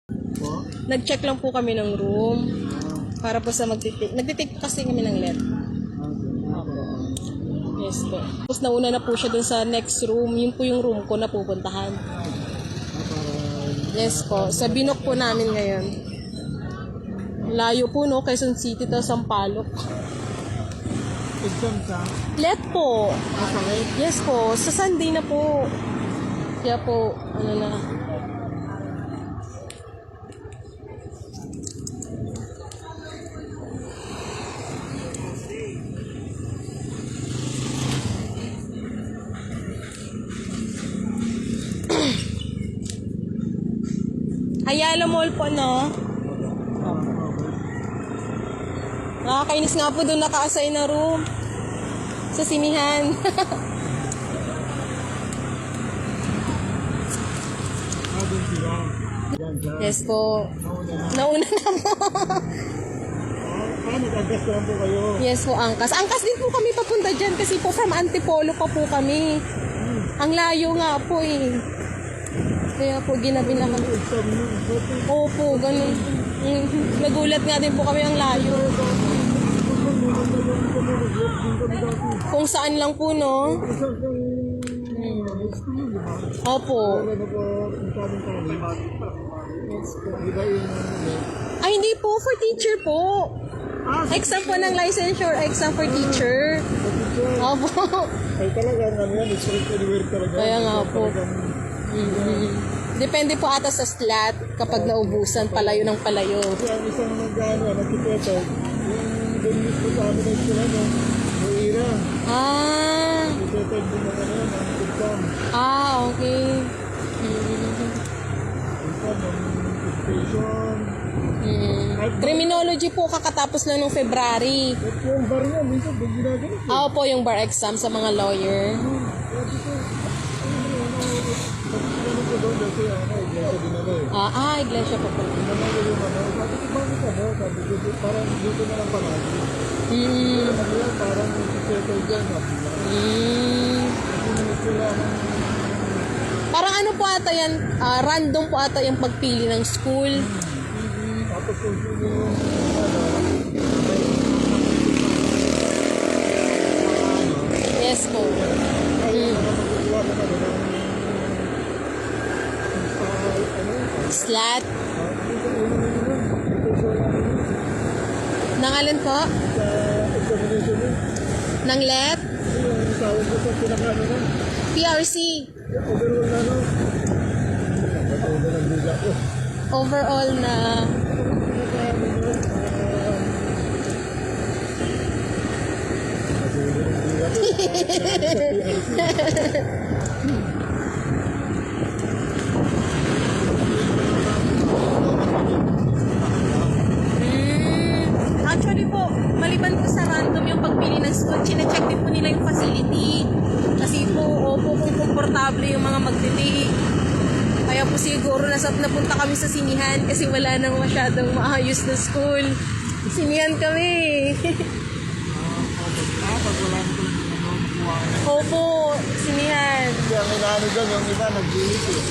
Po? Nag-check lang po kami ng room. Para po sa magtitik. Nagtitik kasi kami ng LED. Yes po. Tapos nauna na po siya dun sa next room. Yun po yung room ko na pupuntahan. Yes po. Sa Binok po namin ngayon. Layo po no, Quezon City to Sampaloc. Exam sa? LED po. Sakit? Yes po. Sa Sunday na po. Kaya po, ano na. Ayala Mall po, no? Nakakainis nga po doon naka-assign na room. Sa sinihan. Doon sila. Yan siya. Yes po. Nauna na. Nauna na po. Nag-adjust lang po kayo. Yes po, Angkas. Angkas din po kami papunta dyan kasi po from Antipolo pa po kami. Ang layo nga po eh. Kaya po ginabi na kami. Exam mo. Opo, ganun. Nagulat nga din po kami ang layo. Kung saan lang po, no? Opo. Ay, hindi po. For teacher po. Exam po ng licensure. Exam for teacher. Opo. Ay talaga, ano yan, it's anywhere talaga. Kaya nga po. Depende po ata sa slot kapag naubusan, palayo ng palayo. Kasi ang isang nag-ano, nagkipetag, yung venues ko sa amin ay sila, no? Muira. Ah, Nagkipetag din ng ano, ng exam. okay. Exam, ng education. Criminology po kakatapos lang nung February. At yung bar niya, minsan, doon ginagawa. Po yung bar exam sa mga lawyer. Kaya dito, ano ko doon, kasi ano, iglesia din ako eh. Iglesia po po. Naman ko yung ano, sabi ko, bakit ano, sabi ko, parang dito na lang palagi. Ano yan, parang settle dyan, sabi ko. Kasi naman sila, Parang ano po ata yan, random po ata yung pagpili ng school. tapos kung sino yung, ano, Yes po. magkukuha ka na doon, Slot. Nangalan po? sa examination yun. Ng let? Yung tawag ko sa pinakano na, PRC. overall na no. Patawag na ng bigla ko. Overall na. Actually po, maliban po sa random yung pagpili ng school, chine-check din po nila yung facility. Kasi po, opo, kung komportable yung mga magtiti. Kaya po siguro napunta kami sa sinihan kasi wala nang masyadong maayos na school. Sinihan kami. Pag wala nito, ano, makuha na. Opo, sinihan. Kasi ang inaano dyan, yung iba nag-delete eh.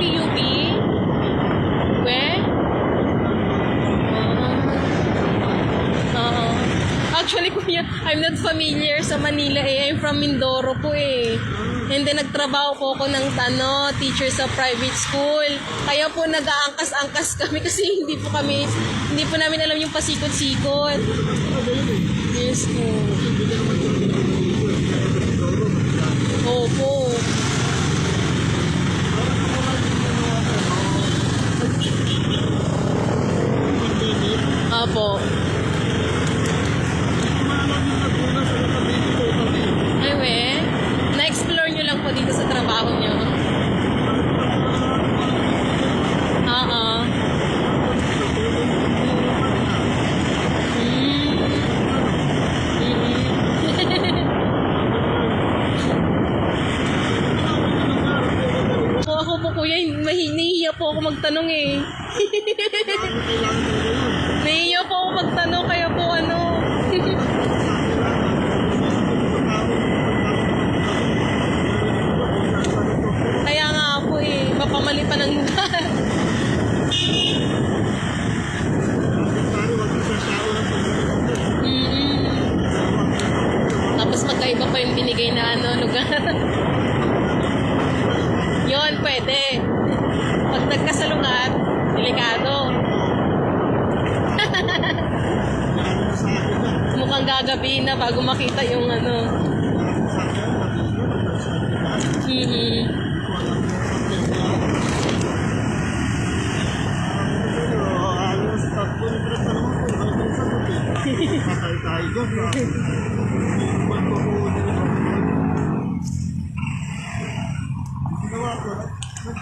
PUP? Where? Actually, kuya, I'm not familiar sa Manila eh. I'm from Mindoro po eh. And then, nagtrabaho po ako ng teacher sa private school. Kaya po nag-aangkas-angkas kami kasi hindi po namin alam yung pasikot-sikot. Yes po. Opo. Opo. Ay, we. Na-explore nyo lang po dito sa trabaho nyo. Ako po kuya, nahihiya po ako magtanong eh. Nahihiya po ako magtanong kaya po ano. ano, lugar. Yun, pwede. Pag nagkasalungat, delikado. Mukhang gagabi na bago makita yung ano.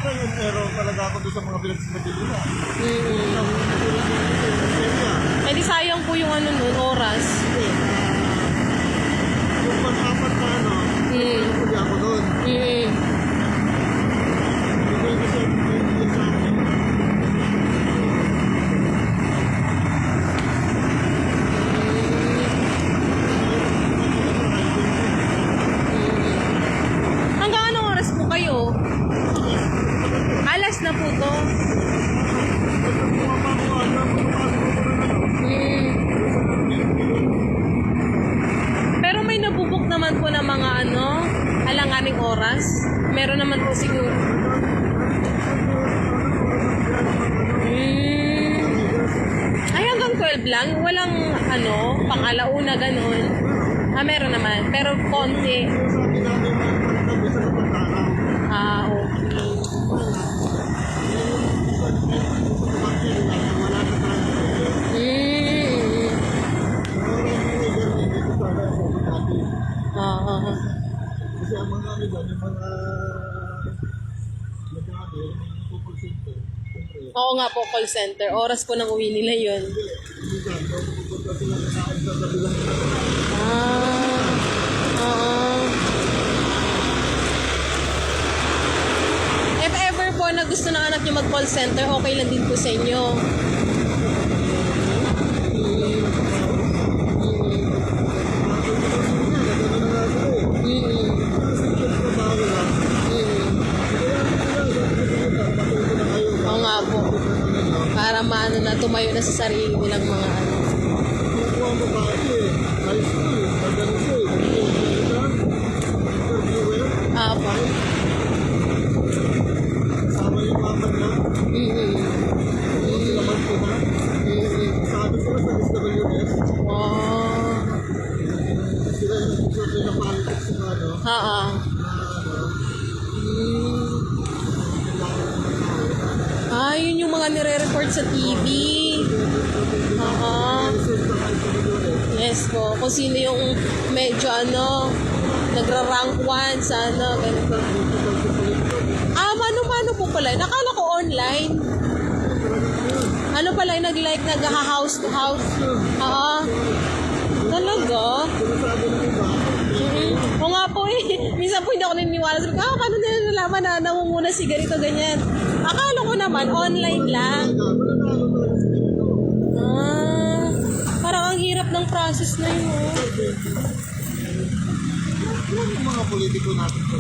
Pero talaga ako doon sa mga pinagsasabi nila. Eh di sayang po yung ano nun, oras. Yung pag-apat na ano, hindi ako doon. Hindi kasi hindi sa akin. Hanggang anong oras po kayo? Alas na po to. Pero may nabubuk naman po ng mga ano, alanganing oras. Meron naman po siguro. Ay, hanggang 12 lang? Walang ano, pang-alauna, ganun. Ah, meron naman. Pero konti. Ah, okay. Kasi ang mga ano dyan, yung mga nagkakabi, yung call center, siyempre, Oo nga po, call center. Oras po nang uwi nila yun. hindi dyan, pupunta sila sa akin sa kabilang Ah, oo. If ever po na gusto ng anak niyo mag-call center, okay lang din po sa inyo. Oo nga po. Para maano na, tumayo na sa sarili nilang mga ano. Nakuha mo ba kasi, high school, magaling siya Ah, po. kasama yung mama niya, sila man po na, sabi sila sa SWS, Wow. sila yung sila na politics sa ano, Ha. Ah, yun yung mga nire-report sa TV. Yes po. Kung sino yung medyo ano, nagra-rank 1 sa ano, ganito. Ah, mano-mano po pala. Nakala ko online. Ano pala, nag-like, nag-house to house. Talaga? Oo nga po eh. Minsan po hindi ako naniniwala. Sabi ko, paano nila nalaman na nangunguna si ganito, ganyan. Akala ko naman, online lang. Ah, parang ang hirap ng process na yun. Yan yung mga politiko natin po.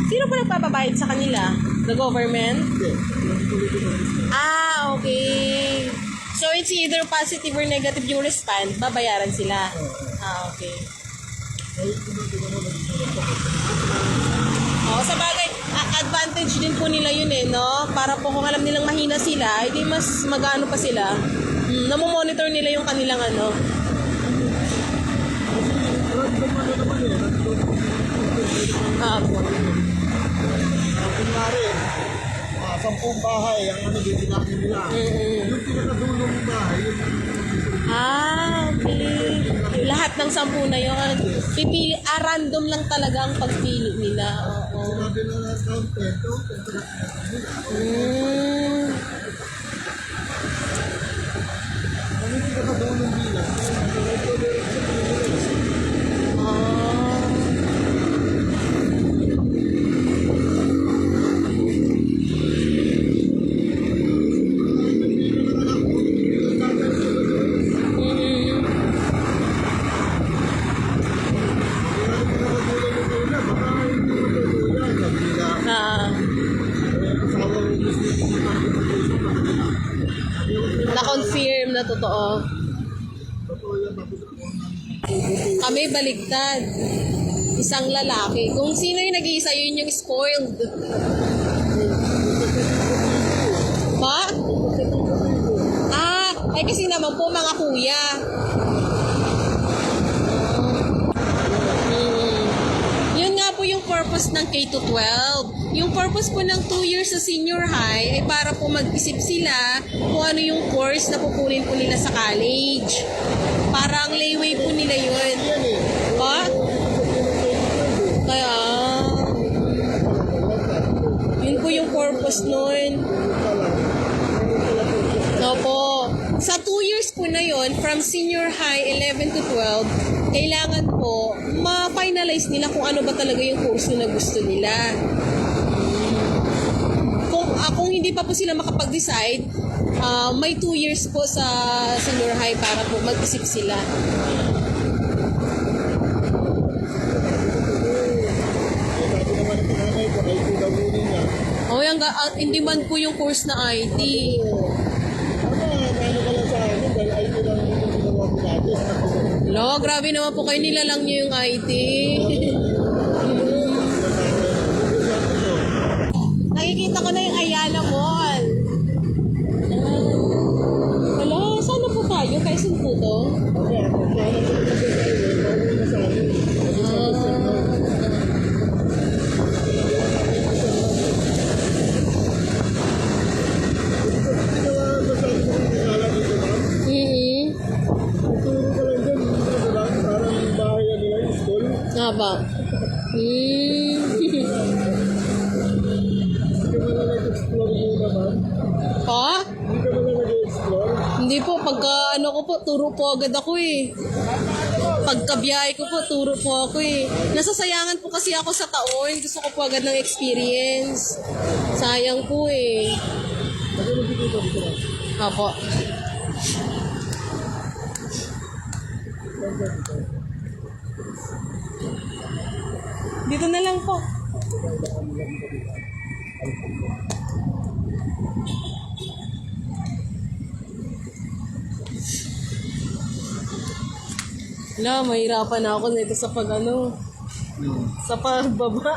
Sino po nagpapabayad sa kanila? The government? Hindi, yung politiko. Ah, okay. So it's either positive or negative yung respond, babayaran sila. Ah, okay. Sa bagay, advantage din po nila yun eh, no? Para po kung alam nilang mahina sila, hindi mas mag-ano pa sila. Namomonitor nila yung kanilang ano. Po. Kunyari, 10 bahay, ang ano din natin nila. Yung pinakadulong bahay, yung Okay. Lahat ng 10 na yun. Pipili, random lang talaga ang pagpili nila. Oo. sinabi na lang count 10, ang hindi nakadulong bilang, Na-confirm na totoo. totoo yan, tapos Kami baligtad. Isang lalaki. Kung sino yung nag-iisa, yun yung spoiled. Ba? Ay kasi naman po mga kuya. Yun nga po yung purpose ng K-12. Yung purpose po ng 2 years sa senior high ay para po mag-isip sila kung ano yung course na pupunin po nila sa college. Parang layway po nila yun. Pa? Kaya, yun po yung purpose nun. Opo. Sa 2 years po na yon, from senior high 11 to 12, kailangan po ma-finalize nila kung ano ba talaga yung course na gusto nila. Kung hindi pa po sila makapag-decide, may 2 years po sa senior high para po mag-isip sila. Oh, hindi man po yung course na IT. Lo, grabe naman po kayo, nilalang niyo yung IT. Nakikita ko na yung Ayala Mall. Wala, saan na po tayo? Kaisin po to? Nga ba? Pa? Hindi po, pagka ano ko po, turo po agad ako eh. Pagkabiyahe ko po, turo po ako eh. Nasasayangan po kasi ako sa taon. Gusto ko po agad ng experience. Sayang po eh. Apo. Dito na lang po. Wala, mahirapan na ako nito sa sa pagbaba.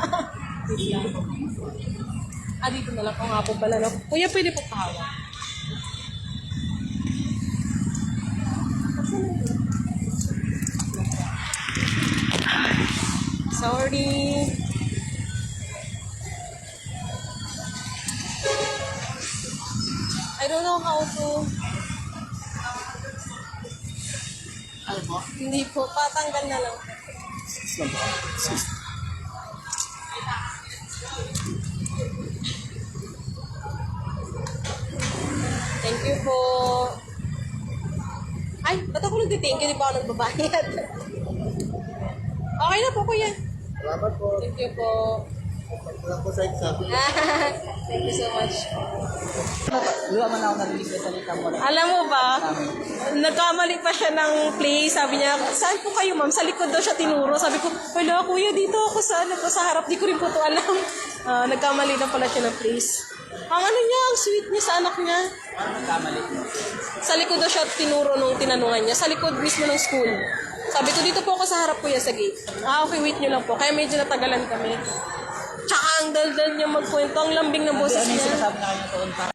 Dito na lang po nga po pala. No? Kuya, pwede po pahawa. Sorry. I don't know how to. Ano po? Hindi po. Patanggal na lang. Thank you po. Ay, ba't ako nagtitingin? Hindi pa ako nagbabayad. Okay na po, kuya. Salamat po. Thank you po. Salamat po sa exam. Thank you so much. Wala man ako narinig sa salita mo. Alam mo ba, nagkamali pa siya ng place. Sabi niya, saan po kayo ma'am? Sa likod daw siya tinuro. Sabi ko, wala kuya, dito ako sa harap. Di ko rin po ito alam. Nagkamali na pala siya ng place. Ang ano niya, ang sweet niya sa anak niya. Kamali. Sa likod daw siya tinuro nung tinanungan niya. Sa likod mismo ng school. Sabi ko, dito po ako sa harap kuya sa gate. Okay, wait nyo lang po. Kaya medyo natagalan kami. Tsaka ang daldal niya magkwento. Ang lambing ng boses Ano yung niya. sinasabi na kayo doon para